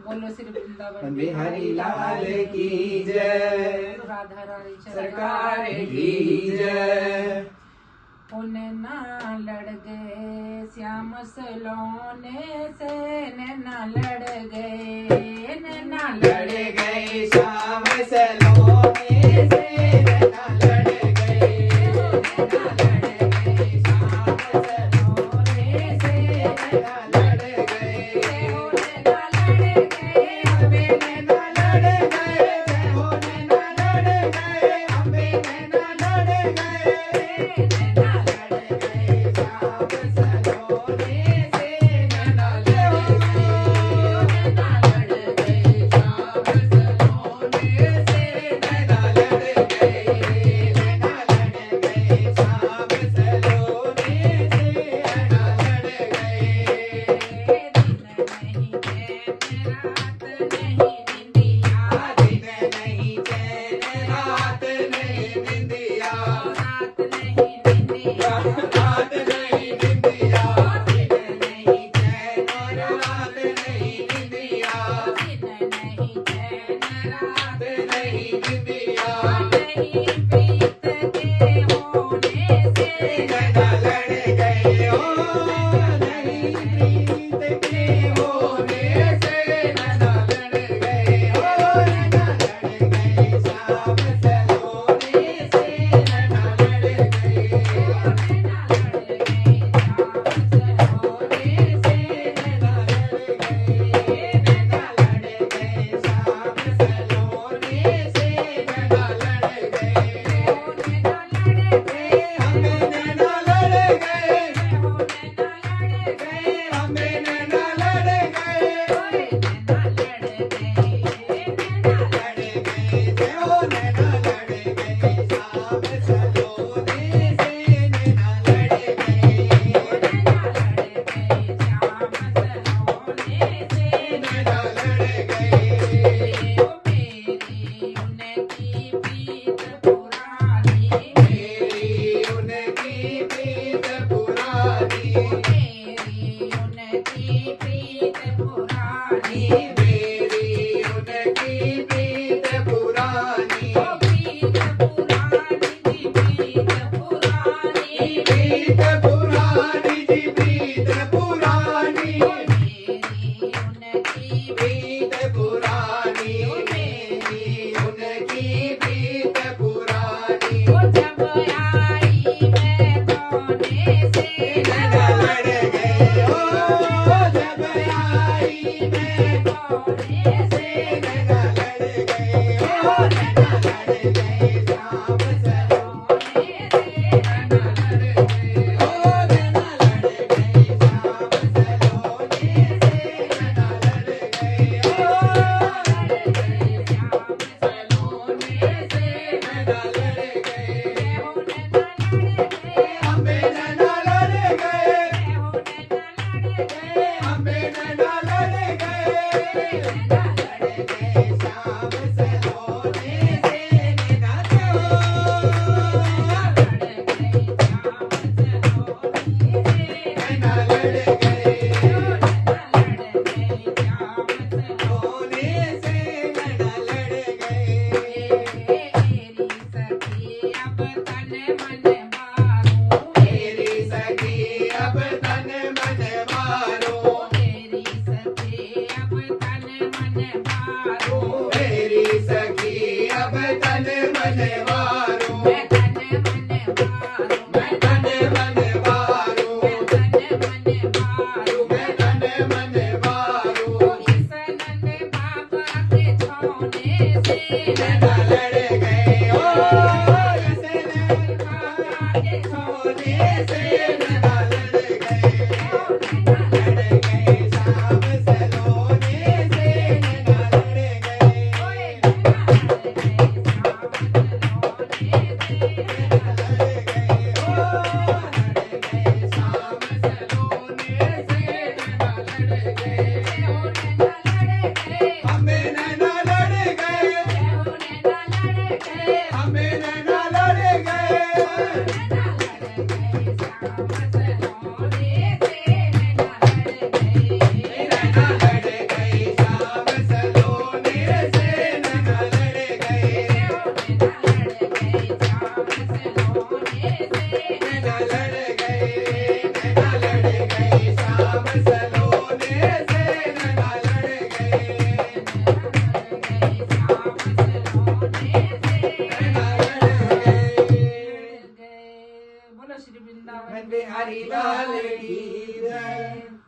बोलो श्री वृंदावन बिहारी लाल की जय, राधा रानी सरकार की जय। नैना लड़ गए श्याम सलोने से, नैना लड़ गए, नैना लड़ गए श्याम सलोने से, नैना लड़ गए, नैना लड़ गए श्याम सलोने से, नैना लड़ गए, नैना लड़ गए, अम्बे नैना लड़ गए, हो नैना लड़ गए, अम्बे नैना लड़ गए, नैना लड़ गए श्याम सलोने से, नैना लड़ गए, नैना लड़ गए श्याम सलोने से, नैना लड़ गए, नैना लड़ गए श्याम सलोने से, नैना लड़ गए। दिन नहीं चैन रात नहीं निंदिया, रात नहीं निंदिया, रात नहीं निंदिया, दिन नहीं चैन रात नहीं निंदिया, दिन नहीं चैन रात नहीं निंदिया, नहीं प्रीत के होने से, नैना लड़ गए हो, नहीं प्रीत के होने से, नैना लड़ गए हो, नैना लड़ गए श्याम सलोने से, नैना लड़ गए, नैना लड़ गए श्याम सलोने से, नैना लड़ गए, नैना लड़ गए श्याम सलोने से, नैना लड़ गए, नैना लड़ गए, हमें नैना लड़ गए, हो नैना लड़ गए, हमें नैना लड़ गए, नैना लड़ गए, नैना लड़ गए, हो नैना लड़ गए श्याम सलोने से, नैना लड़ गए, नैना लड़ गए श्याम सलोने से, नैना लड़ गए। ओ मेरी उनकी प्रीत पुरानी, मेरी उनकी प्रीत पुरानी, मेरी उनकी प्रीत पुरानी, मेरी उनकी प्रीत पुरानी, ओ प्रीत पुरानी जी प्रीत पुरानी, प्रीत पुरानी जी प्रीत पुरानी, मेरी उनकी प्रीत पुरानी, मेरी उनकी प्रीत पुरानी, ओ जब आई मैं कोने से, नैना लड़ गए हो, जब आई मैं कोने से, नैना लड़ गए हो, नैना लड़ गए श्याम सलोने से, नैना लड़ गए हो, नैना लड़ गए श्याम सलोने से, नैना लड़ गए हो, लड़ गए श्याम सलोने से, नैना लड़ गए, हो नैना लड़ गए, अम्बे नैना लड़ गए, हो नैना लड़ गए, अम्बे नैना लड़ गए, नैना लड़ गए श्याम सलोने से, नैना लड़ गए श्याम सलोने से, नैना लड़ गए, नैना लड़ गए श्याम सलोने से, नैना लड़ गए। मेरी सखी अब तन मन मारूं, मेरी सखी अब तन मन मारूं, मेरी सखी अब तन से नैना लड़ गए नैना लड़ गए बोलो श्री वृंदावन बिहारी लाल की जय।